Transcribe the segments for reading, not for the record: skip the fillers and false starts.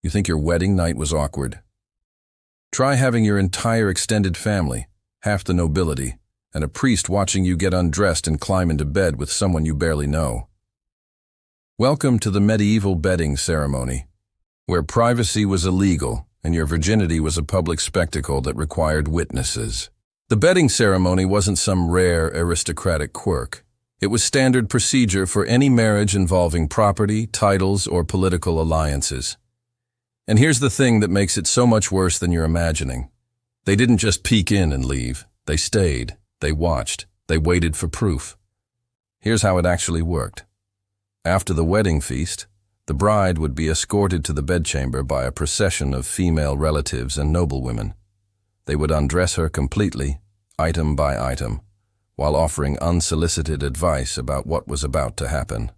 You think your wedding night was awkward? Try having your entire extended family, half the nobility, and a priest watching you get undressed and climb into bed with someone you barely know. Welcome to the medieval bedding ceremony, where privacy was illegal and your virginity was a public spectacle that required witnesses. The bedding ceremony wasn't some rare aristocratic quirk. It was standard procedure for any marriage involving property, titles, or political alliances. And here's the thing that makes it so much worse than you're imagining. They didn't just peek in and leave. They stayed, they watched, they waited for proof. Here's how it actually worked. After the wedding feast, the bride would be escorted to the bedchamber by a procession of female relatives and noblewomen. They would undress her completely, item by item, while offering unsolicited advice about what was about to happen.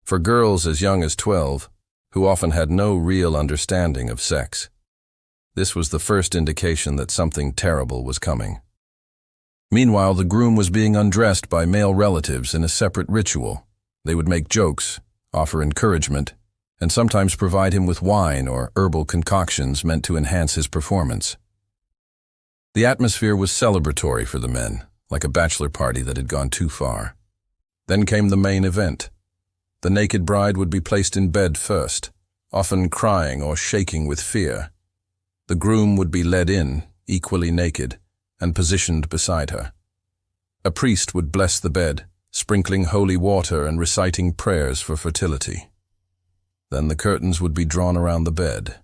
For girls as young as 12, who often had no real understanding of sex, this was the first indication that something terrible was coming. Meanwhile, the groom was being undressed by male relatives in a separate ritual. They would make jokes, offer encouragement, and sometimes provide him with wine or herbal concoctions meant to enhance his performance. The atmosphere was celebratory for the men, like a bachelor party that had gone too far. Then came the main event. The naked bride would be placed in bed first, often crying or shaking with fear. The groom would be led in, equally naked, and positioned beside her. A priest would bless the bed, sprinkling holy water and reciting prayers for fertility. Then the curtains would be drawn around the bed,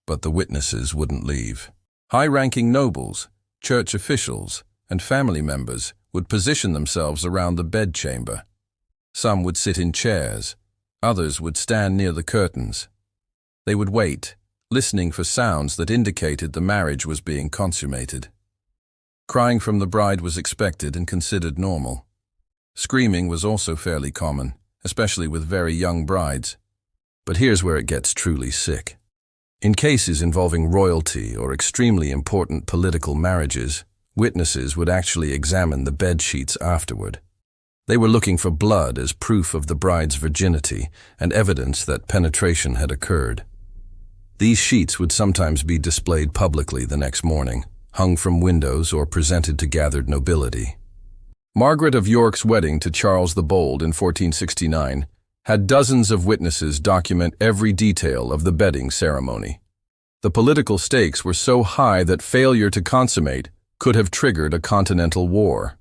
but the witnesses wouldn't leave. High-ranking nobles, church officials, and family members would position themselves around the bedchamber. Some would sit in chairs, others would stand near the curtains. They would wait, listening for sounds that indicated the marriage was being consummated. Crying from the bride was expected and considered normal. Screaming was also fairly common, especially with very young brides. But here's where it gets truly sick. In cases involving royalty or extremely important political marriages, witnesses would actually examine the bed sheets afterward. They were looking for blood as proof of the bride's virginity and evidence that penetration had occurred. These sheets would sometimes be displayed publicly the next morning, hung from windows or presented to gathered nobility. Margaret of York's wedding to Charles the Bold in 1469 had dozens of witnesses document every detail of the bedding ceremony. The political stakes were so high that failure to consummate could have triggered a continental war.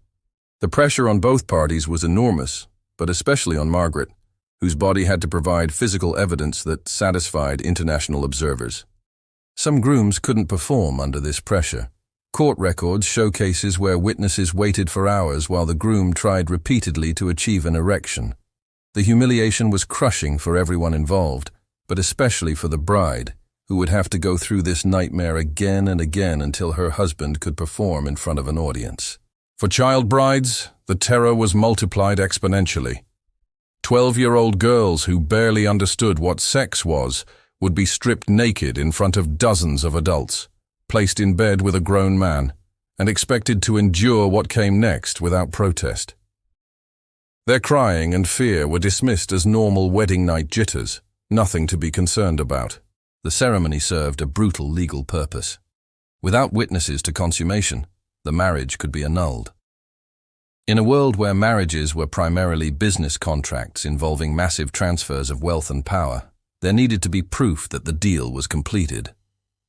The pressure on both parties was enormous, but especially on Margaret, whose body had to provide physical evidence that satisfied international observers. Some grooms couldn't perform under this pressure. Court records show cases where witnesses waited for hours while the groom tried repeatedly to achieve an erection. The humiliation was crushing for everyone involved, but especially for the bride, who would have to go through this nightmare again and again until her husband could perform in front of an audience. For child brides, the terror was multiplied exponentially. 12-year-old girls who barely understood what sex was would be stripped naked in front of dozens of adults, placed in bed with a grown man, and expected to endure what came next without protest. Their crying and fear were dismissed as normal wedding night jitters, nothing to be concerned about. The ceremony served a brutal legal purpose. Without witnesses to consummation, the marriage could be annulled. In a world where marriages were primarily business contracts involving massive transfers of wealth and power, there needed to be proof that the deal was completed.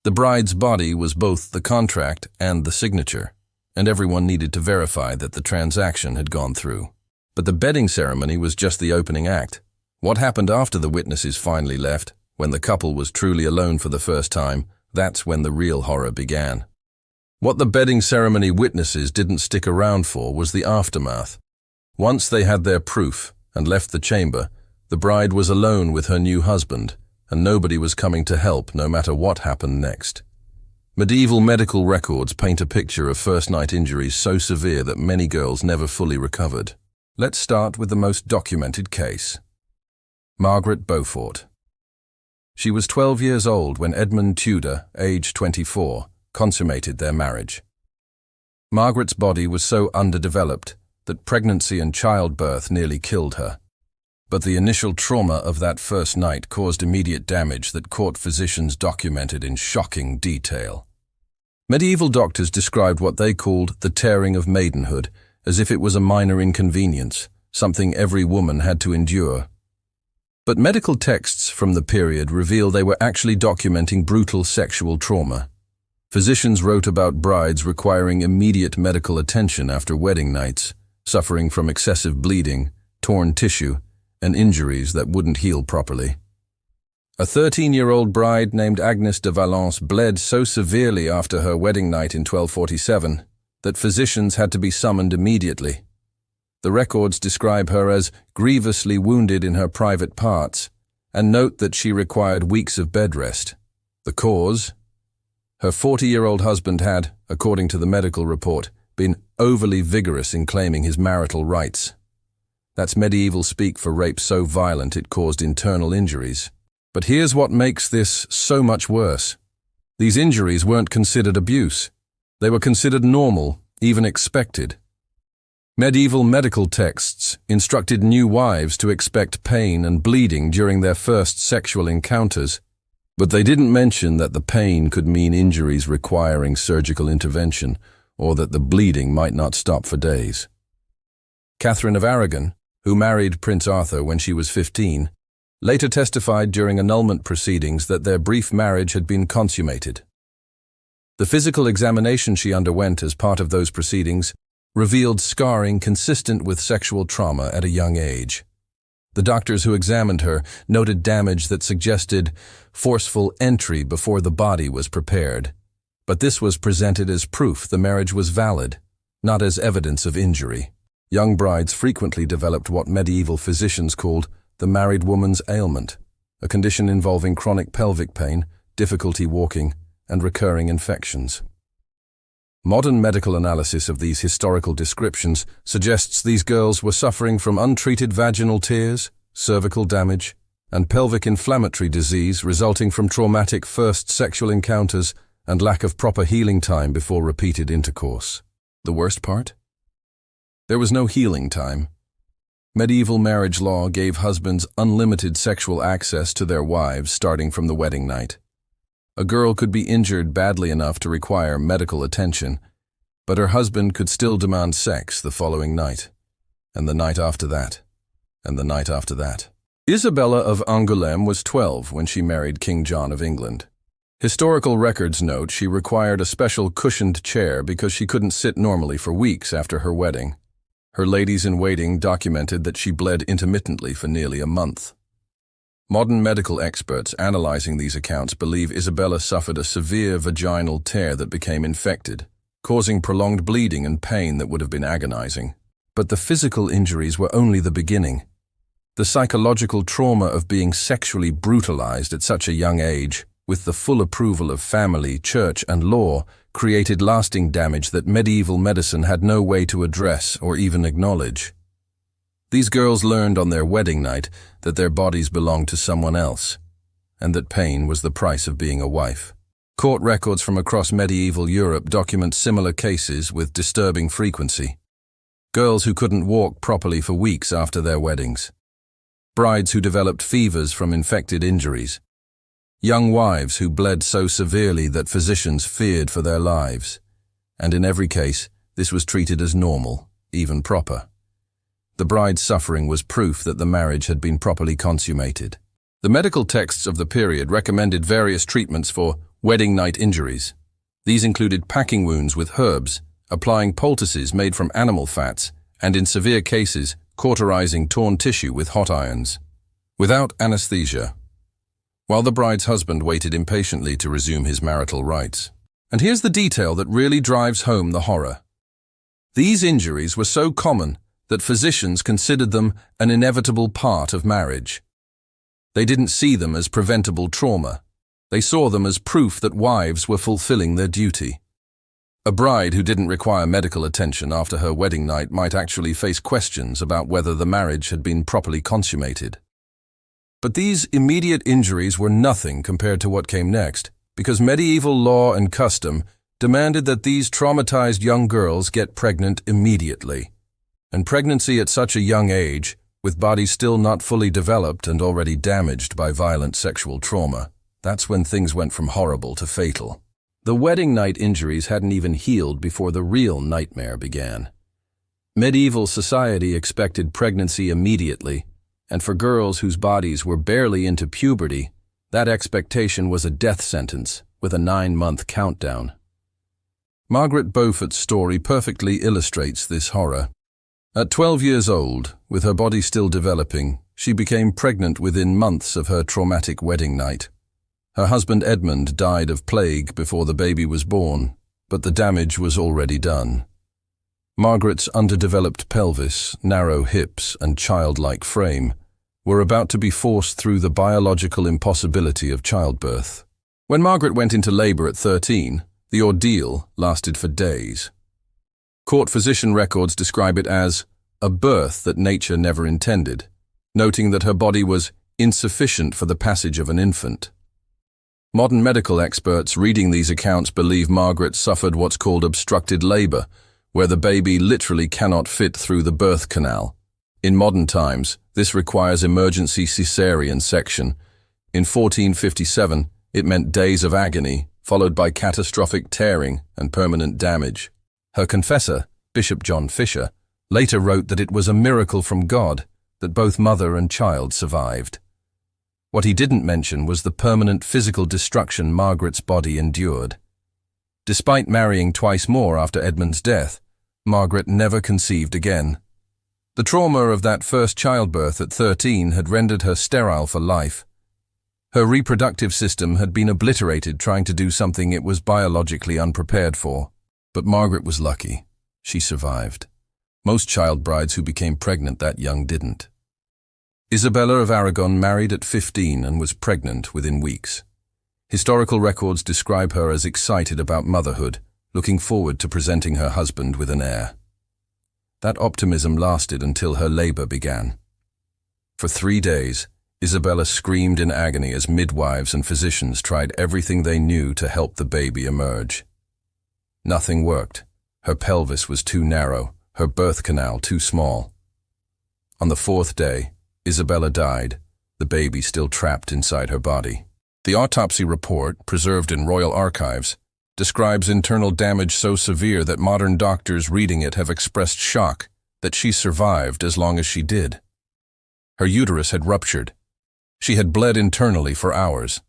The bride's body was both the contract and the signature, and everyone needed to verify that the transaction had gone through. But the bedding ceremony was just the opening act. What happened after the witnesses finally left, when the couple was truly alone for the first time, that's when the real horror began. What the bedding ceremony witnesses didn't stick around for was the aftermath. Once they had their proof and left the chamber, the bride was alone with her new husband, and nobody was coming to help no matter what happened next. Medieval medical records paint a picture of first-night injuries so severe that many girls never fully recovered. Let's start with the most documented case. Margaret Beaufort. She was 12 years old when Edmund Tudor, aged 24, consummated their marriage. Margaret's body was so underdeveloped that pregnancy and childbirth nearly killed her. But the initial trauma of that first night caused immediate damage that court physicians documented in shocking detail. Medieval doctors described what they called the tearing of maidenhood, as if it was a minor inconvenience, something every woman had to endure. But medical texts from the period reveal they were actually documenting brutal sexual trauma. Physicians wrote about brides requiring immediate medical attention after wedding nights, suffering from excessive bleeding, torn tissue, and injuries that wouldn't heal properly. A 13-year-old bride named Agnes de Valence bled so severely after her wedding night in 1247 that physicians had to be summoned immediately. The records describe her as grievously wounded in her private parts and note that she required weeks of bed rest. The cause? Her 40-year-old husband had, according to the medical report, been overly vigorous in claiming his marital rights. That's medieval speak for rape so violent it caused internal injuries. But here's what makes this so much worse. These injuries weren't considered abuse. They were considered normal, even expected. Medieval medical texts instructed new wives to expect pain and bleeding during their first sexual encounters, but they didn't mention that the pain could mean injuries requiring surgical intervention, or that the bleeding might not stop for days. Catherine of Aragon, who married Prince Arthur when she was 15, later testified during annulment proceedings that their brief marriage had been consummated. The physical examination she underwent as part of those proceedings revealed scarring consistent with sexual trauma at a young age. The doctors who examined her noted damage that suggested forceful entry before the body was prepared, but this was presented as proof the marriage was valid, not as evidence of injury. Young brides frequently developed what medieval physicians called the married woman's ailment, a condition involving chronic pelvic pain, difficulty walking, and recurring infections. Modern medical analysis of these historical descriptions suggests these girls were suffering from untreated vaginal tears, cervical damage, and pelvic inflammatory disease resulting from traumatic first sexual encounters and lack of proper healing time before repeated intercourse. The worst part? There was no healing time. Medieval marriage law gave husbands unlimited sexual access to their wives starting from the wedding night. A girl could be injured badly enough to require medical attention, but her husband could still demand sex the following night, and the night after that, and the night after that. Isabella of Angoulême was 12 when she married King John of England. Historical records note she required a special cushioned chair because she couldn't sit normally for weeks after her wedding. Her ladies-in-waiting documented that she bled intermittently for nearly a month. Modern medical experts analyzing these accounts believe Isabella suffered a severe vaginal tear that became infected, causing prolonged bleeding and pain that would have been agonizing. But the physical injuries were only the beginning. The psychological trauma of being sexually brutalized at such a young age, with the full approval of family, church, and law, created lasting damage that medieval medicine had no way to address or even acknowledge. These girls learned on their wedding night that their bodies belonged to someone else, and that pain was the price of being a wife. Court records from across medieval Europe document similar cases with disturbing frequency. Girls who couldn't walk properly for weeks after their weddings. Brides who developed fevers from infected injuries. Young wives who bled so severely that physicians feared for their lives. And in every case, this was treated as normal, even proper. The bride's suffering was proof that the marriage had been properly consummated. The medical texts of the period recommended various treatments for wedding night injuries. These included packing wounds with herbs, applying poultices made from animal fats, and in severe cases, cauterizing torn tissue with hot irons. Without anesthesia, while the bride's husband waited impatiently to resume his marital rights. And here's the detail that really drives home the horror. These injuries were so common that physicians considered them an inevitable part of marriage. They didn't see them as preventable trauma. They saw them as proof that wives were fulfilling their duty. A bride who didn't require medical attention after her wedding night might actually face questions about whether the marriage had been properly consummated. But these immediate injuries were nothing compared to what came next, because medieval law and custom demanded that these traumatized young girls get pregnant immediately. And pregnancy at such a young age with bodies still not fully developed and already damaged by violent sexual trauma. That's when things went from horrible to fatal. The wedding night injuries hadn't even healed before the real nightmare began. Medieval society expected pregnancy immediately, and for girls whose bodies were barely into puberty, that expectation was a death sentence with a 9-month countdown. Margaret Beaufort's story perfectly illustrates this horror. At 12 years old, with her body still developing, she became pregnant within months of her traumatic wedding night. Her husband Edmund died of plague before the baby was born, but the damage was already done. Margaret's underdeveloped pelvis, narrow hips, and childlike frame were about to be forced through the biological impossibility of childbirth. When Margaret went into labor at 13, the ordeal lasted for days. Court physician records describe it as a birth that nature never intended, noting that her body was insufficient for the passage of an infant. Modern medical experts reading these accounts believe Margaret suffered what's called obstructed labor, where the baby literally cannot fit through the birth canal. In modern times, this requires emergency cesarean section. In 1457, it meant days of agony, followed by catastrophic tearing and permanent damage. Her confessor, Bishop John Fisher, later wrote that it was a miracle from God that both mother and child survived. What he didn't mention was the permanent physical destruction Margaret's body endured. Despite marrying twice more after Edmund's death, Margaret never conceived again. The trauma of that first childbirth at 13 had rendered her sterile for life. Her reproductive system had been obliterated trying to do something it was biologically unprepared for. But Margaret was lucky. She survived. Most child brides who became pregnant that young didn't. Isabella of Aragon married at 15 and was pregnant within weeks. Historical records describe her as excited about motherhood, looking forward to presenting her husband with an heir. That optimism lasted until her labor began. For 3 days, Isabella screamed in agony as midwives and physicians tried everything they knew to help the baby emerge. Nothing worked. Her pelvis was too narrow, her birth canal too small. On the 4th day, Isabella died, the baby still trapped inside her body. The autopsy report, preserved in royal archives, describes internal damage so severe that modern doctors reading it have expressed shock that she survived as long as she did. Her uterus had ruptured. She had bled internally for hours.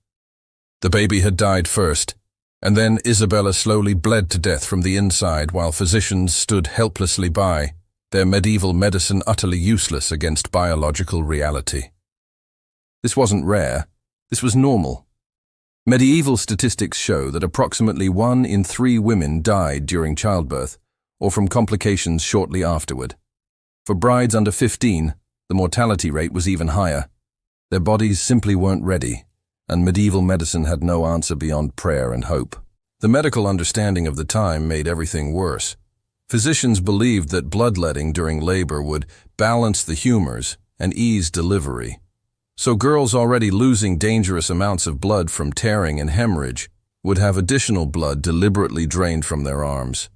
The baby had died first, and then Isabella slowly bled to death from the inside while physicians stood helplessly by, their medieval medicine utterly useless against biological reality. This wasn't rare. This was normal. Medieval statistics show that approximately 1 in 3 women died during childbirth or from complications shortly afterward. For brides under 15, the mortality rate was even higher. Their bodies simply weren't ready, and medieval medicine had no answer beyond prayer and hope. The medical understanding of the time made everything worse. Physicians believed that bloodletting during labor would balance the humors and ease delivery. So girls already losing dangerous amounts of blood from tearing and hemorrhage would have additional blood deliberately drained from their arms.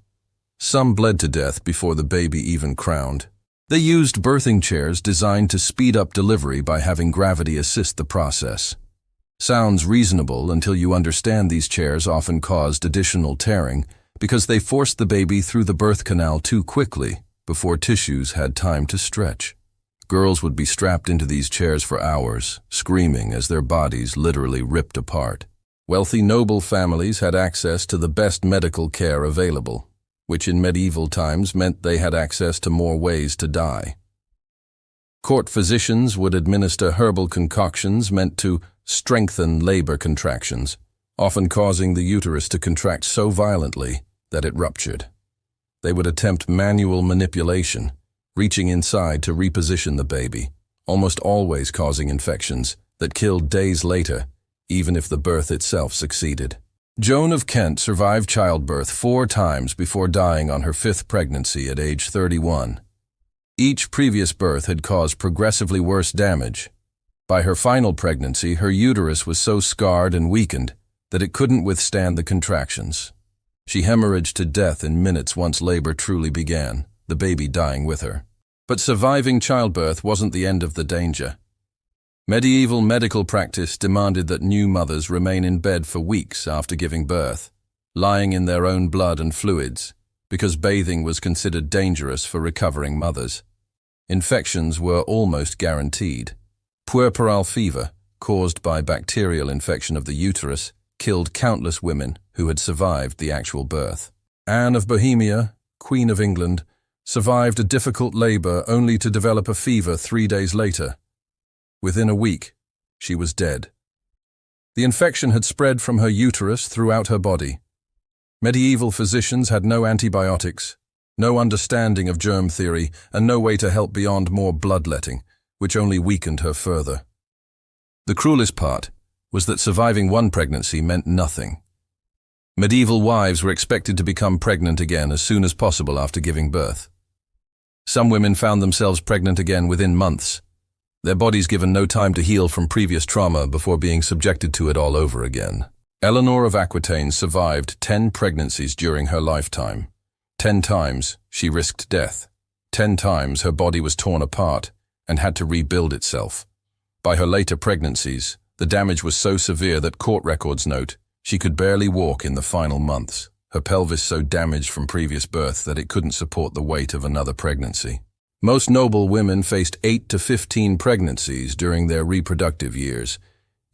Some bled to death before the baby even crowned. They used birthing chairs designed to speed up delivery by having gravity assist the process. Sounds reasonable until you understand these chairs often caused additional tearing because they forced the baby through the birth canal too quickly before tissues had time to stretch. Girls would be strapped into these chairs for hours, screaming as their bodies literally ripped apart. Wealthy noble families had access to the best medical care available, which in medieval times meant they had access to more ways to die. Court physicians would administer herbal concoctions meant to strengthen labor contractions, often causing the uterus to contract so violently that it ruptured. They would attempt manual manipulation, reaching inside to reposition the baby, almost always causing infections that killed days later, even if the birth itself succeeded. Joan of Kent survived childbirth 4 times before dying on her 5th pregnancy at age 31. Each previous birth had caused progressively worse damage. By her final pregnancy, her uterus was so scarred and weakened that it couldn't withstand the contractions. She hemorrhaged to death in minutes once labor truly began, the baby dying with her. But surviving childbirth wasn't the end of the danger. Medieval medical practice demanded that new mothers remain in bed for weeks after giving birth, lying in their own blood and fluids, because bathing was considered dangerous for recovering mothers. Infections were almost guaranteed. Puerperal fever, caused by bacterial infection of the uterus, killed countless women who had survived the actual birth. Anne of Bohemia, Queen of England, survived a difficult labor only to develop a fever 3 days later. Within a week, she was dead. The infection had spread from her uterus throughout her body. Medieval physicians had no antibiotics, no understanding of germ theory, and no way to help beyond more bloodletting, which only weakened her further. The cruelest part was that surviving one pregnancy meant nothing. Medieval wives were expected to become pregnant again as soon as possible after giving birth. Some women found themselves pregnant again within months, their bodies given no time to heal from previous trauma before being subjected to it all over again. Eleanor of Aquitaine survived 10 pregnancies during her lifetime. 10 times she risked death. 10 times her body was torn apart and had to rebuild itself. By her later pregnancies, the damage was so severe that court records note she could barely walk in the final months, her pelvis so damaged from previous birth that it couldn't support the weight of another pregnancy. Most noble women faced 8 to 15 pregnancies during their reproductive years.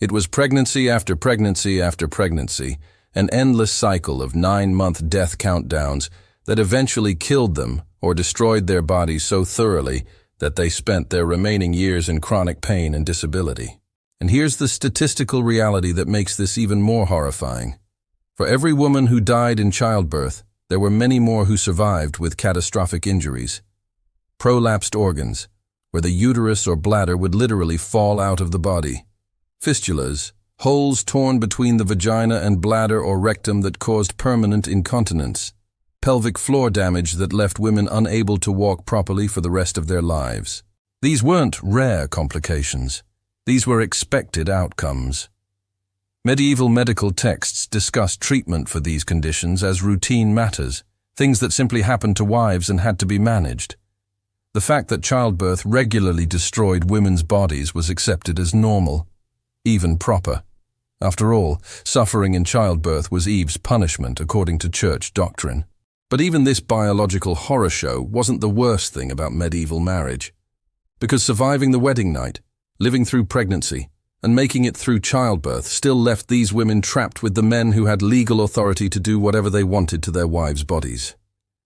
It was pregnancy after pregnancy after pregnancy, an endless cycle of 9-month death countdowns that eventually killed them or destroyed their bodies so thoroughly that they spent their remaining years in chronic pain and disability. And here's the statistical reality that makes this even more horrifying. For every woman who died in childbirth, there were many more who survived with catastrophic injuries. Prolapsed organs, where the uterus or bladder would literally fall out of the body. Fistulas, holes torn between the vagina and bladder or rectum that caused permanent incontinence. Pelvic floor damage that left women unable to walk properly for the rest of their lives. These weren't rare complications. These were expected outcomes. Medieval medical texts discussed treatment for these conditions as routine matters, things that simply happened to wives and had to be managed. The fact that childbirth regularly destroyed women's bodies was accepted as normal, even proper. After all, suffering in childbirth was Eve's punishment according to church doctrine. But even this biological horror show wasn't the worst thing about medieval marriage. Because surviving the wedding night, living through pregnancy, and making it through childbirth still left these women trapped with the men who had legal authority to do whatever they wanted to their wives' bodies.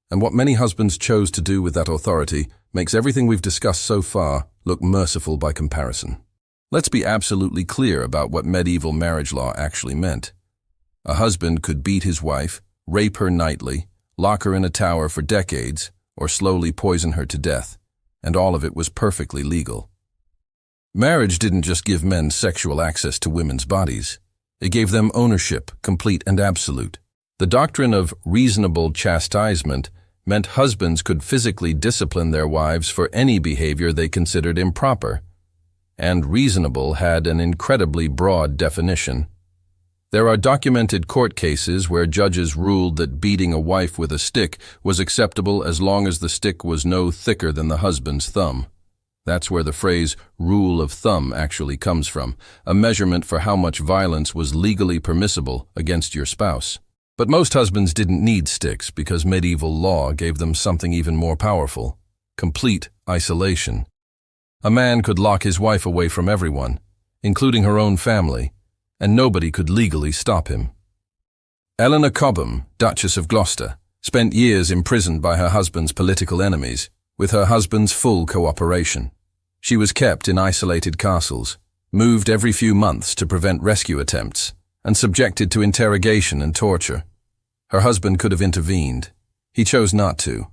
And what many husbands chose to do with that authority makes everything we've discussed so far look merciful by comparison. Let's be absolutely clear about what medieval marriage law actually meant. A husband could beat his wife, rape her nightly, lock her in a tower for decades, or slowly poison her to death, and all of it was perfectly legal. Marriage didn't just give men sexual access to women's bodies. It gave them ownership, complete and absolute. The doctrine of reasonable chastisement meant husbands could physically discipline their wives for any behavior they considered improper, and reasonable had an incredibly broad definition. There are documented court cases where judges ruled that beating a wife with a stick was acceptable as long as the stick was no thicker than the husband's thumb. That's where the phrase rule of thumb actually comes from, a measurement for how much violence was legally permissible against your spouse. But most husbands didn't need sticks because medieval law gave them something even more powerful: complete isolation. A man could lock his wife away from everyone, including her own family, and nobody could legally stop him. Eleanor Cobham, Duchess of Gloucester, spent years imprisoned by her husband's political enemies, with her husband's full cooperation. She was kept in isolated castles, moved every few months to prevent rescue attempts, and subjected to interrogation and torture. Her husband could have intervened. He chose not to.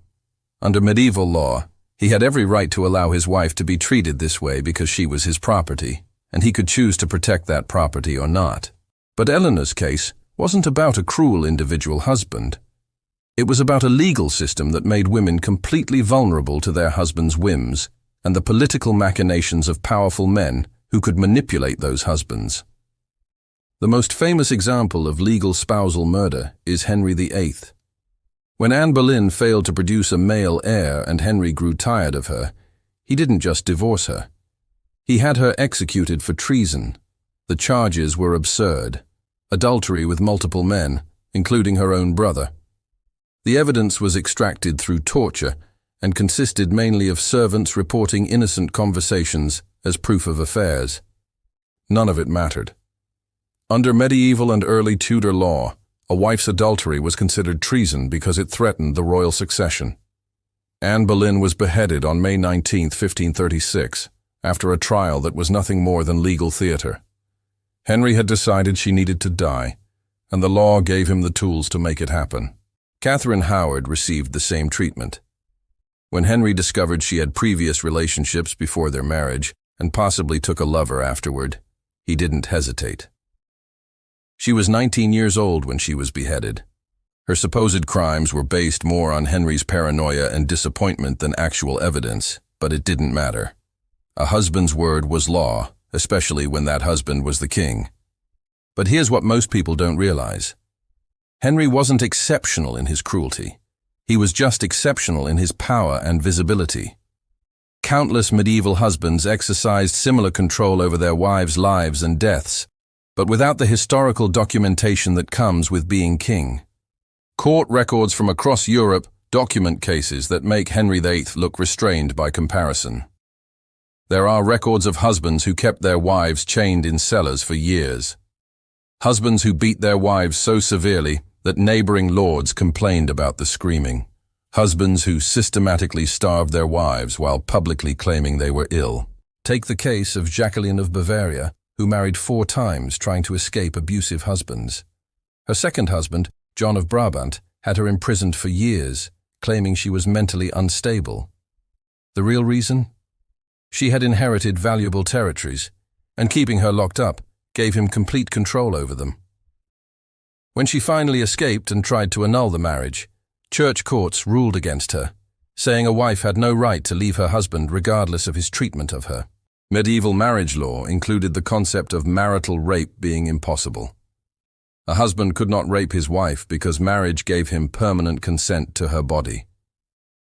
Under medieval law, he had every right to allow his wife to be treated this way because she was his property, and he could choose to protect that property or not. But Eleanor's case wasn't about a cruel individual husband. It was about a legal system that made women completely vulnerable to their husbands' whims and the political machinations of powerful men who could manipulate those husbands. The most famous example of legal spousal murder is Henry VIII. When Anne Boleyn failed to produce a male heir and Henry grew tired of her, He didn't just divorce her. He had her executed for treason. The charges were absurd. Adultery with multiple men, including her own brother. The evidence was extracted through torture and consisted mainly of servants reporting innocent conversations as proof of affairs. None of it mattered. Under medieval and early Tudor law, a wife's adultery was considered treason because it threatened the royal succession. Anne Boleyn was beheaded on May 19, 1536, after a trial that was nothing more than legal theater. Henry had decided she needed to die, and the law gave him the tools to make it happen. Catherine Howard received the same treatment. When Henry discovered she had previous relationships before their marriage and possibly took a lover afterward, he didn't hesitate. She was 19 years old when she was beheaded. Her supposed crimes were based more on Henry's paranoia and disappointment than actual evidence, but it didn't matter. A husband's word was law, especially when that husband was the king. But here's what most people don't realize. Henry wasn't exceptional in his cruelty. He was just exceptional in his power and visibility. Countless medieval husbands exercised similar control over their wives' lives and deaths, but without the historical documentation that comes with being king. Court records from across Europe document cases that make Henry VIII look restrained by comparison. There are records of husbands who kept their wives chained in cellars for years. Husbands who beat their wives so severely that neighboring lords complained about the screaming. Husbands who systematically starved their wives while publicly claiming they were ill. Take the case of Jacqueline of Bavaria, who married 4 times trying to escape abusive husbands. Her second husband, John of Brabant, had her imprisoned for years, claiming she was mentally unstable. The real reason? She had inherited valuable territories, and keeping her locked up gave him complete control over them. When she finally escaped and tried to annul the marriage, church courts ruled against her, saying a wife had no right to leave her husband regardless of his treatment of her. Medieval marriage law included the concept of marital rape being impossible. A husband could not rape his wife because marriage gave him permanent consent to her body.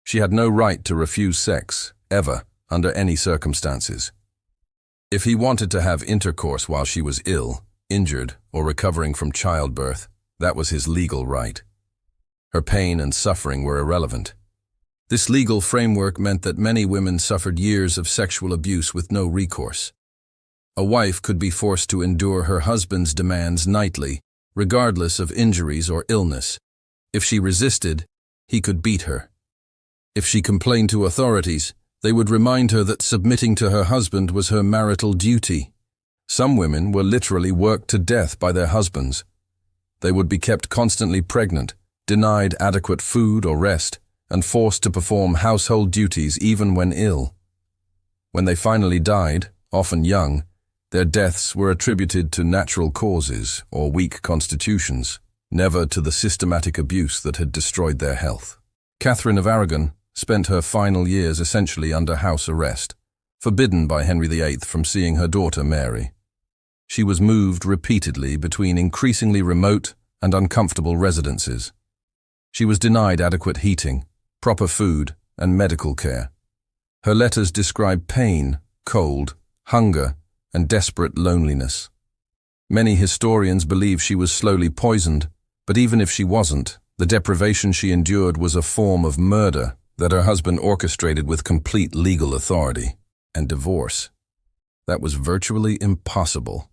She had no right to refuse sex, ever, under any circumstances. If he wanted to have intercourse while she was ill, injured, or recovering from childbirth, that was his legal right. Her pain and suffering were irrelevant. This legal framework meant that many women suffered years of sexual abuse with no recourse. A wife could be forced to endure her husband's demands nightly, regardless of injuries or illness. If she resisted, he could beat her. If she complained to authorities, they would remind her that submitting to her husband was her marital duty. Some women were literally worked to death by their husbands. They would be kept constantly pregnant, denied adequate food or rest, and forced to perform household duties even when ill. When they finally died, often young, their deaths were attributed to natural causes or weak constitutions, never to the systematic abuse that had destroyed their health. Catherine of Aragon spent her final years essentially under house arrest, forbidden by Henry VIII from seeing her daughter Mary. She was moved repeatedly between increasingly remote and uncomfortable residences. She was denied adequate heating, proper food, and medical care. Her letters describe pain, cold, hunger, and desperate loneliness. Many historians believe she was slowly poisoned, but even if she wasn't, the deprivation she endured was a form of murder that her husband orchestrated with complete legal authority. And divorce. That was virtually impossible.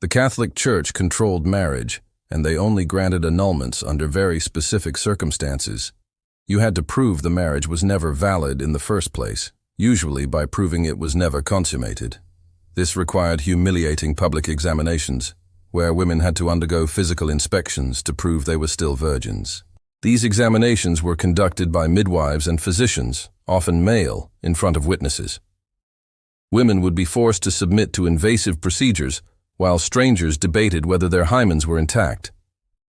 The Catholic Church controlled marriage, and they only granted annulments under very specific circumstances. You had to prove the marriage was never valid in the first place, usually by proving it was never consummated. This required humiliating public examinations, where women had to undergo physical inspections to prove they were still virgins. These examinations were conducted by midwives and physicians, often male, in front of witnesses. Women would be forced to submit to invasive procedures, while strangers debated whether their hymens were intact.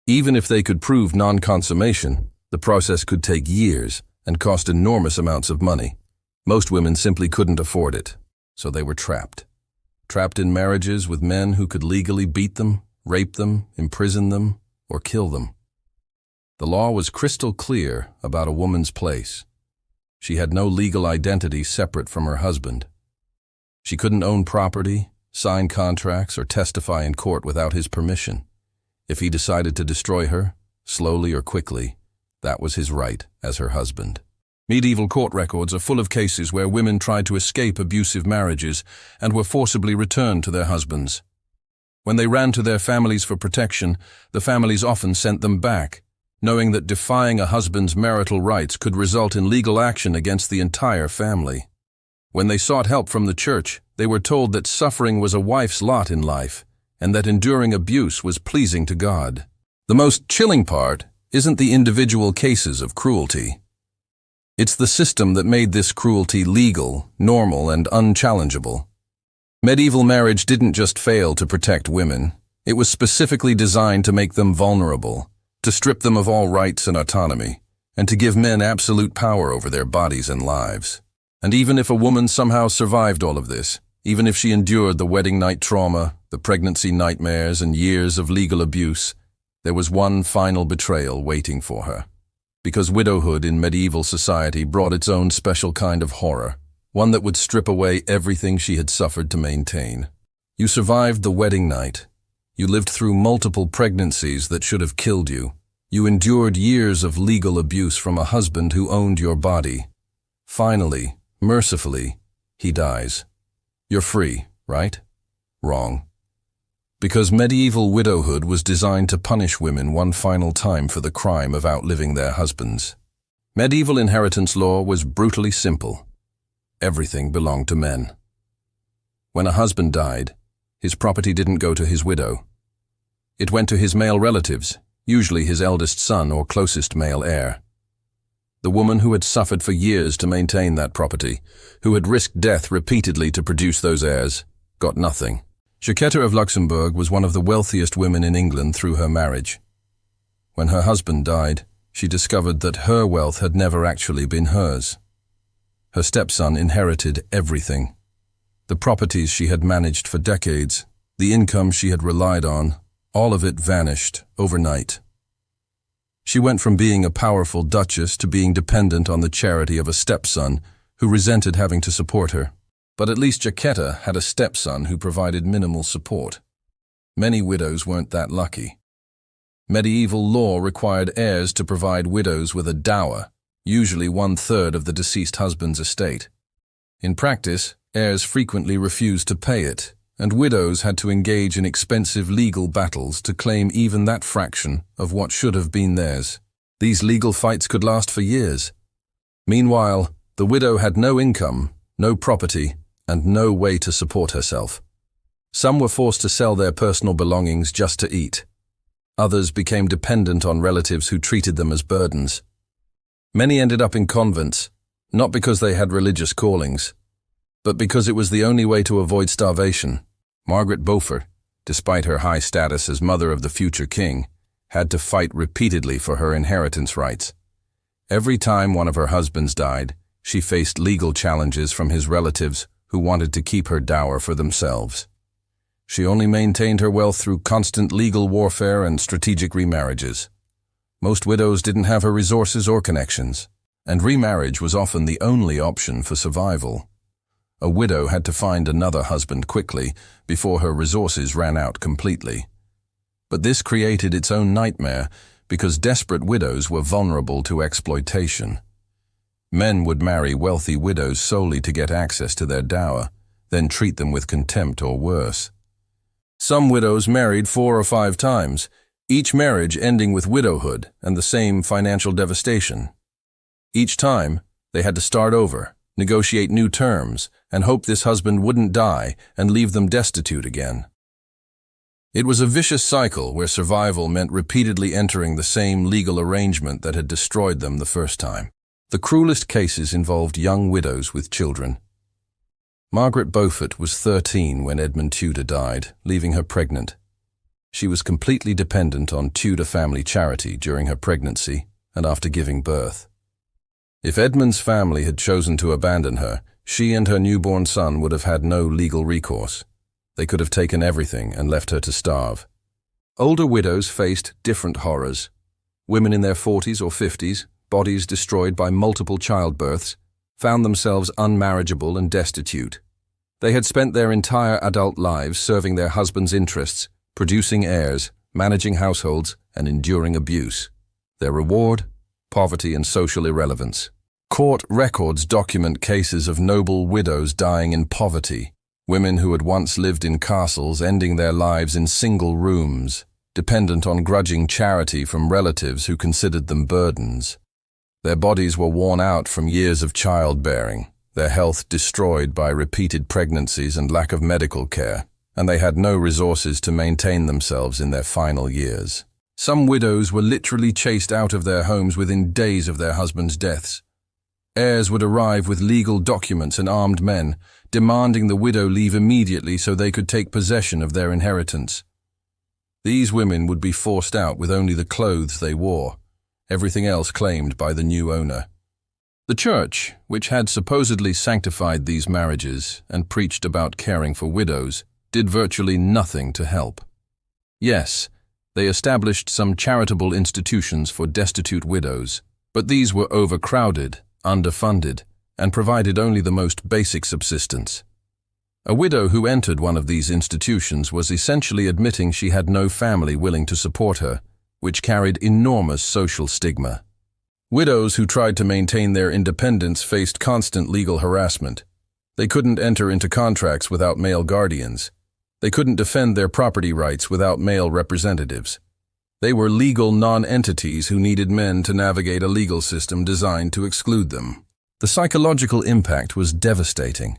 Even if they could prove non-consummation, the process could take years and cost enormous amounts of money. Most women simply couldn't afford it, so they were trapped. Trapped in marriages with men who could legally beat them, rape them, imprison them, or kill them. The law was crystal clear about a woman's place. She had no legal identity separate from her husband. She couldn't own property, sign contracts, or testify in court without his permission. If he decided to destroy her, slowly or quickly, that was his right as her husband. Medieval court records are full of cases where women tried to escape abusive marriages and were forcibly returned to their husbands. When they ran to their families for protection, the families often sent them back, knowing that defying a husband's marital rights could result in legal action against the entire family. When they sought help from the church, they were told that suffering was a wife's lot in life, and that enduring abuse was pleasing to God. The most chilling part isn't the individual cases of cruelty. It's the system that made this cruelty legal, normal, and unchallengeable. Medieval marriage didn't just fail to protect women. It was specifically designed to make them vulnerable, to strip them of all rights and autonomy, and to give men absolute power over their bodies and lives. And even if a woman somehow survived all of this, even if she endured the wedding night trauma, the pregnancy nightmares, and years of legal abuse, there was one final betrayal waiting for her. Because widowhood in medieval society brought its own special kind of horror, one that would strip away everything she had suffered to maintain. You survived the wedding night. You lived through multiple pregnancies that should have killed you. You endured years of legal abuse from a husband who owned your body. Finally, mercifully, he dies. You're free, right? Wrong. Because medieval widowhood was designed to punish women one final time for the crime of outliving their husbands. Medieval inheritance law was brutally simple. Everything belonged to men. When a husband died, his property didn't go to his widow. It went to his male relatives, usually his eldest son or closest male heir. The woman who had suffered for years to maintain that property, who had risked death repeatedly to produce those heirs, got nothing. Jacquetta of Luxembourg was one of the wealthiest women in England through her marriage. When her husband died, she discovered that her wealth had never actually been hers. Her stepson inherited everything. The properties she had managed for decades, the income she had relied on, all of it vanished overnight. She went from being a powerful duchess to being dependent on the charity of a stepson who resented having to support her. But at least Jacquetta had a stepson who provided minimal support. Many widows weren't that lucky. Medieval law required heirs to provide widows with a dower, usually 1/3 of the deceased husband's estate. In practice, heirs frequently refused to pay it, and widows had to engage in expensive legal battles to claim even that fraction of what should have been theirs. These legal fights could last for years. Meanwhile, the widow had no income, no property, and no way to support herself. Some were forced to sell their personal belongings just to eat. Others became dependent on relatives who treated them as burdens. Many ended up in convents, not because they had religious callings, but because it was the only way to avoid starvation. Margaret Beaufort, despite her high status as mother of the future king, had to fight repeatedly for her inheritance rights. Every time one of her husbands died, she faced legal challenges from his relatives who wanted to keep her dower for themselves. She only maintained her wealth through constant legal warfare and strategic remarriages. Most widows didn't have her resources or connections, and remarriage was often the only option for survival. A widow had to find another husband quickly before her resources ran out completely. But this created its own nightmare because desperate widows were vulnerable to exploitation. Men would marry wealthy widows solely to get access to their dower, then treat them with contempt or worse. Some widows married 4 or 5 times, each marriage ending with widowhood and the same financial devastation. Each time, they had to start over, negotiate new terms, and hope this husband wouldn't die and leave them destitute again. It was a vicious cycle where survival meant repeatedly entering the same legal arrangement that had destroyed them the first time. The cruelest cases involved young widows with children. Margaret Beaufort was 13 when Edmund Tudor died, leaving her pregnant. She was completely dependent on Tudor family charity during her pregnancy and after giving birth. If Edmund's family had chosen to abandon her, she and her newborn son would have had no legal recourse. They could have taken everything and left her to starve. Older widows faced different horrors. Women in their 40s or 50s, bodies destroyed by multiple childbirths, found themselves unmarriageable and destitute. They had spent their entire adult lives serving their husbands' interests, producing heirs, managing households, and enduring abuse. Their reward? Poverty and social irrelevance. Court records document cases of noble widows dying in poverty, women who had once lived in castles ending their lives in single rooms, dependent on grudging charity from relatives who considered them burdens. Their bodies were worn out from years of childbearing, their health destroyed by repeated pregnancies and lack of medical care, and they had no resources to maintain themselves in their final years. Some widows were literally chased out of their homes within days of their husbands' deaths. Heirs would arrive with legal documents and armed men, demanding the widow leave immediately so they could take possession of their inheritance. These women would be forced out with only the clothes they wore, everything else claimed by the new owner. The church, which had supposedly sanctified these marriages and preached about caring for widows, did virtually nothing to help. Yes, they established some charitable institutions for destitute widows, but these were overcrowded, underfunded, and provided only the most basic subsistence. A widow who entered one of these institutions was essentially admitting she had no family willing to support her, which carried enormous social stigma. Widows who tried to maintain their independence faced constant legal harassment. They couldn't enter into contracts without male guardians. They couldn't defend their property rights without male representatives. They were legal non-entities who needed men to navigate a legal system designed to exclude them. The psychological impact was devastating.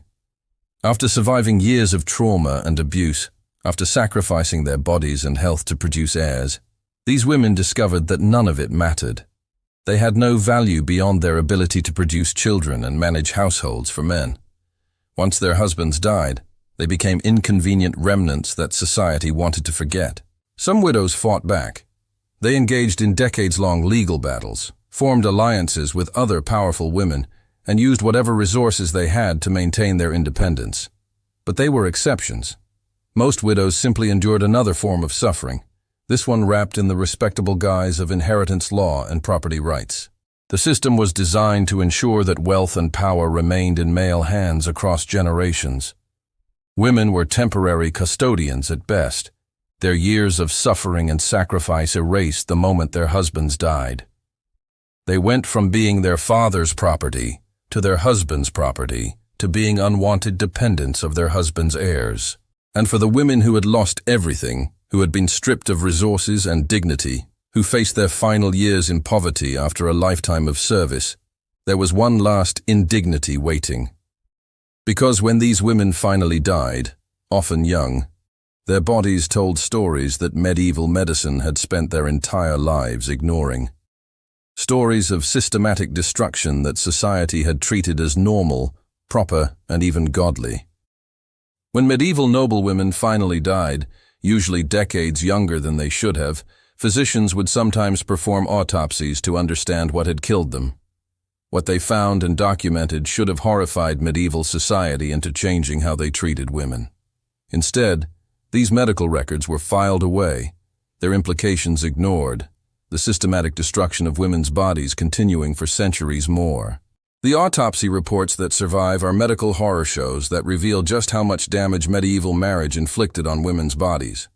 After surviving years of trauma and abuse, after sacrificing their bodies and health to produce heirs, these women discovered that none of it mattered. They had no value beyond their ability to produce children and manage households for men. Once their husbands died, they became inconvenient remnants that society wanted to forget. Some widows fought back. They engaged in decades-long legal battles, formed alliances with other powerful women, and used whatever resources they had to maintain their independence. But they were exceptions. Most widows simply endured another form of suffering, this one wrapped in the respectable guise of inheritance law and property rights. The system was designed to ensure that wealth and power remained in male hands across generations. Women were temporary custodians at best, their years of suffering and sacrifice erased the moment their husbands died. They went from being their father's property to their husband's property to being unwanted dependents of their husband's heirs. And for the women who had lost everything, who had been stripped of resources and dignity, who faced their final years in poverty after a lifetime of service, there was one last indignity waiting. Because when these women finally died, often young, their bodies told stories that medieval medicine had spent their entire lives ignoring. Stories of systematic destruction that society had treated as normal, proper, and even godly. When medieval noblewomen finally died, usually decades younger than they should have, physicians would sometimes perform autopsies to understand what had killed them. What they found and documented should have horrified medieval society into changing how they treated women. Instead, these medical records were filed away, their implications ignored, the systematic destruction of women's bodies continuing for centuries more. The autopsy reports that survive are medical horror shows that reveal just how much damage medieval marriage inflicted on women's bodies.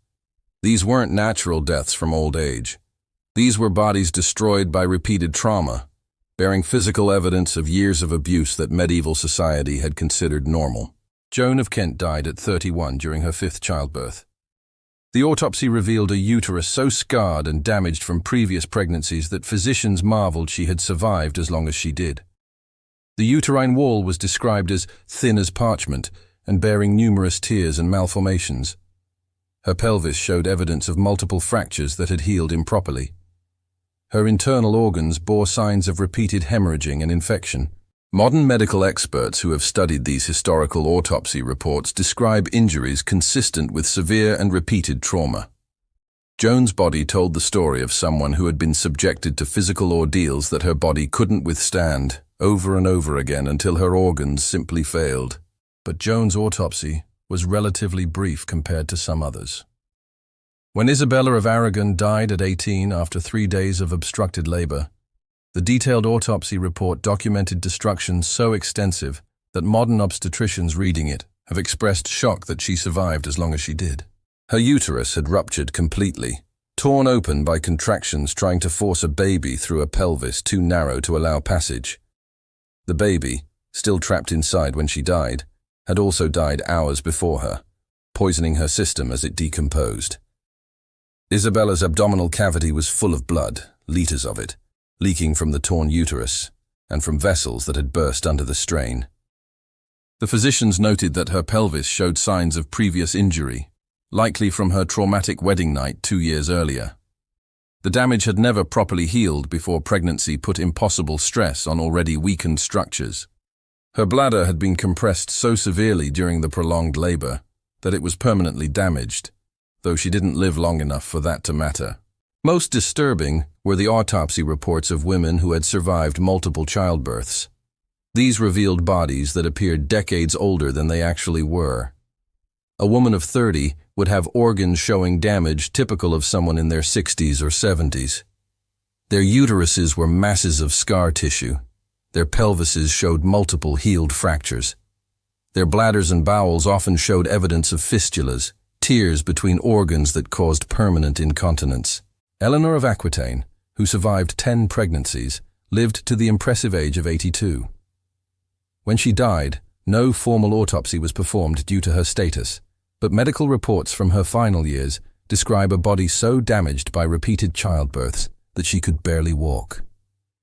These weren't natural deaths from old age. These were bodies destroyed by repeated trauma, bearing physical evidence of years of abuse that medieval society had considered normal. Joan of Kent died at 31 during her 5th childbirth. The autopsy revealed a uterus so scarred and damaged from previous pregnancies that physicians marveled she had survived as long as she did. The uterine wall was described as thin as parchment and bearing numerous tears and malformations. Her pelvis showed evidence of multiple fractures that had healed improperly. Her internal organs bore signs of repeated hemorrhaging and infection. Modern medical experts who have studied these historical autopsy reports describe injuries consistent with severe and repeated trauma. Joan's body told the story of someone who had been subjected to physical ordeals that her body couldn't withstand, over and over again until her organs simply failed. But Joan's autopsy was relatively brief compared to some others. When Isabella of Aragon died at 18 after 3 days of obstructed labor, The detailed autopsy report documented destruction so extensive that modern obstetricians reading it have expressed shock that she survived as long as she did. Her uterus had ruptured completely, torn open by contractions trying to force a baby through a pelvis too narrow to allow passage. The baby, still trapped inside when she died, had also died hours before her, poisoning her system as it decomposed. Isabella's abdominal cavity was full of blood, liters of it, leaking from the torn uterus and from vessels that had burst under the strain. The physicians noted that her pelvis showed signs of previous injury, likely from her traumatic wedding night 2 years earlier. The damage had never properly healed before pregnancy put impossible stress on already weakened structures. Her bladder had been compressed so severely during the prolonged labor that it was permanently damaged, though she didn't live long enough for that to matter. Most disturbing were the autopsy reports of women who had survived multiple childbirths. These revealed bodies that appeared decades older than they actually were. A woman of 30 would have organs showing damage typical of someone in their 60s or 70s. Their uteruses were masses of scar tissue. Their pelvises showed multiple healed fractures. Their bladders and bowels often showed evidence of fistulas, tears between organs that caused permanent incontinence. Eleanor of Aquitaine, who survived 10 pregnancies, lived to the impressive age of 82. When she died, no formal autopsy was performed due to her status, but medical reports from her final years describe a body so damaged by repeated childbirths that she could barely walk.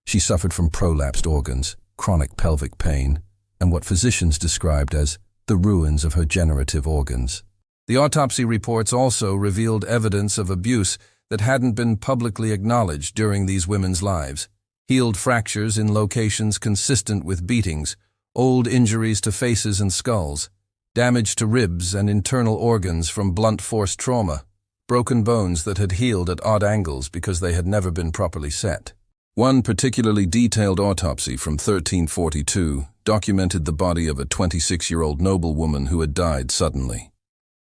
She suffered from prolapsed organs, chronic pelvic pain, and what physicians described as the ruins of her generative organs. The autopsy reports also revealed evidence of abuse that hadn't been publicly acknowledged during these women's lives. Healed fractures in locations consistent with beatings, old injuries to faces and skulls, damage to ribs and internal organs from blunt force trauma, broken bones that had healed at odd angles because they had never been properly set. One particularly detailed autopsy from 1342 documented the body of a 26-year-old noblewoman who had died suddenly.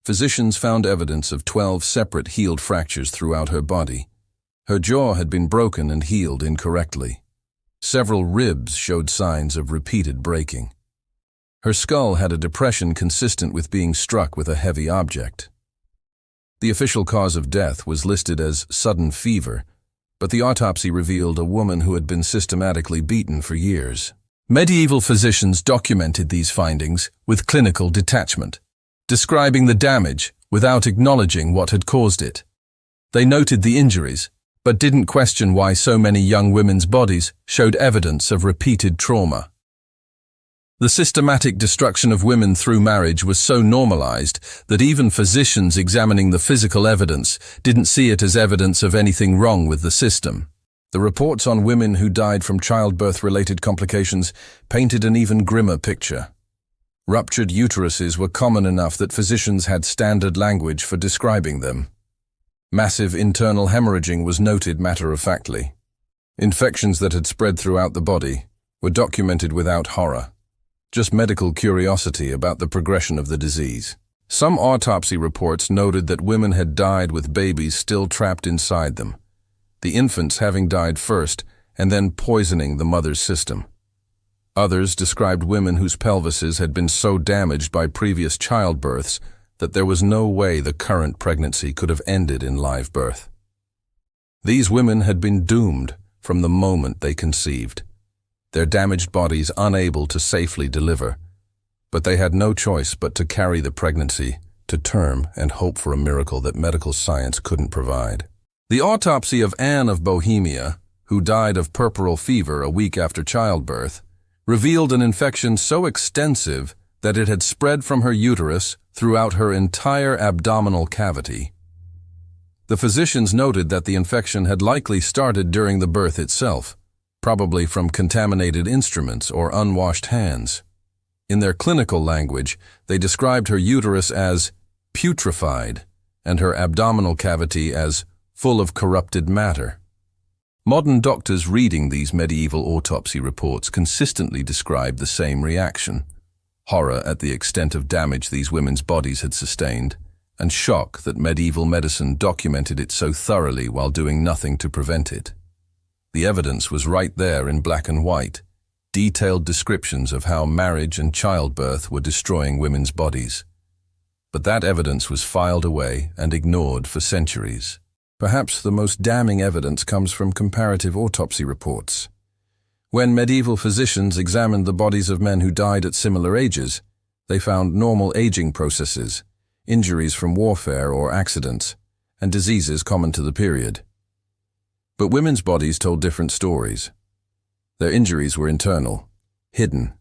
Physicians found evidence of 12 separate healed fractures throughout her body. Her jaw had been broken and healed incorrectly. Several ribs showed signs of repeated breaking. Her skull had a depression consistent with being struck with a heavy object. The official cause of death was listed as sudden fever, but the autopsy revealed a woman who had been systematically beaten for years. Medieval physicians documented these findings with clinical detachment, describing the damage without acknowledging what had caused it. They noted the injuries, but didn't question why so many young women's bodies showed evidence of repeated trauma. The systematic destruction of women through marriage was so normalized that even physicians examining the physical evidence didn't see it as evidence of anything wrong with the system. The reports on women who died from childbirth-related complications painted an even grimmer picture. Ruptured uteruses were common enough that physicians had standard language for describing them. Massive internal hemorrhaging was noted matter-of-factly. Infections that had spread throughout the body were documented without horror, just medical curiosity about the progression of the disease. Some autopsy reports noted that women had died with babies still trapped inside them, the infants having died first and then poisoning the mother's system. Others described women whose pelvises had been so damaged by previous childbirths that there was no way the current pregnancy could have ended in live birth. These women had been doomed from the moment they conceived, their damaged bodies unable to safely deliver, but they had no choice but to carry the pregnancy to term and hope for a miracle that medical science couldn't provide. The autopsy of Anne of Bohemia, who died of puerperal fever a week after childbirth, revealed an infection so extensive that it had spread from her uterus throughout her entire abdominal cavity. The physicians noted that the infection had likely started during the birth itself, probably from contaminated instruments or unwashed hands. In their clinical language, they described her uterus as putrefied and her abdominal cavity as full of corrupted matter. Modern doctors reading these medieval autopsy reports consistently described the same reaction: horror at the extent of damage these women's bodies had sustained, and shock that medieval medicine documented it so thoroughly while doing nothing to prevent it. The evidence was right there in black and white, detailed descriptions of how marriage and childbirth were destroying women's bodies. But that evidence was filed away and ignored for centuries. Perhaps the most damning evidence comes from comparative autopsy reports. When medieval physicians examined the bodies of men who died at similar ages, they found normal aging processes, injuries from warfare or accidents, and diseases common to the period. But women's bodies told different stories. Their injuries were internal, hidden,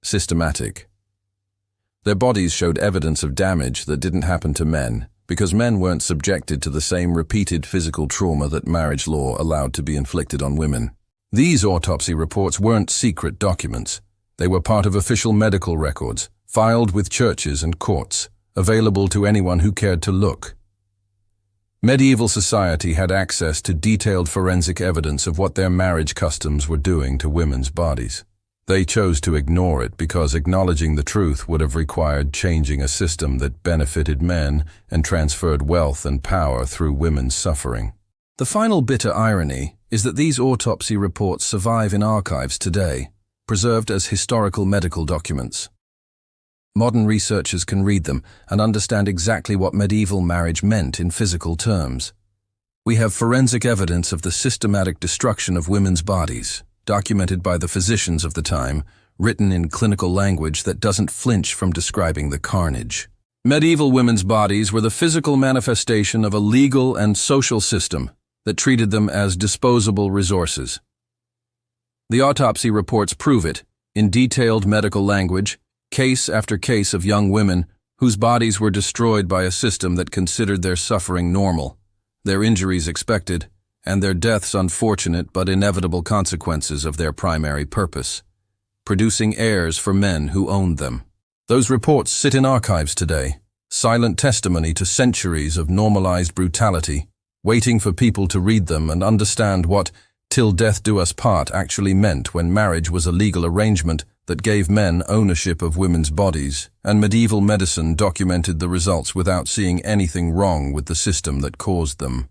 systematic. Their bodies showed evidence of damage that didn't happen to men, because men weren't subjected to the same repeated physical trauma that marriage law allowed to be inflicted on women. These autopsy reports weren't secret documents. They were part of official medical records, filed with churches and courts, available to anyone who cared to look. Medieval society had access to detailed forensic evidence of what their marriage customs were doing to women's bodies. They chose to ignore it because acknowledging the truth would have required changing a system that benefited men and transferred wealth and power through women's suffering. The final bitter irony is that these autopsy reports survive in archives today, preserved as historical medical documents. Modern researchers can read them and understand exactly what medieval marriage meant in physical terms. We have forensic evidence of the systematic destruction of women's bodies, documented by the physicians of the time, written in clinical language that doesn't flinch from describing the carnage. Medieval women's bodies were the physical manifestation of a legal and social system that treated them as disposable resources. The autopsy reports prove it, in detailed medical language, case after case of young women whose bodies were destroyed by a system that considered their suffering normal, their injuries expected, and their deaths unfortunate but inevitable consequences of their primary purpose, producing heirs for men who owned them. Those reports sit in archives today, silent testimony to centuries of normalized brutality, waiting for people to read them and understand what "till death do us part" actually meant when marriage was a legal arrangement that gave men ownership of women's bodies, and medieval medicine documented the results without seeing anything wrong with the system that caused them.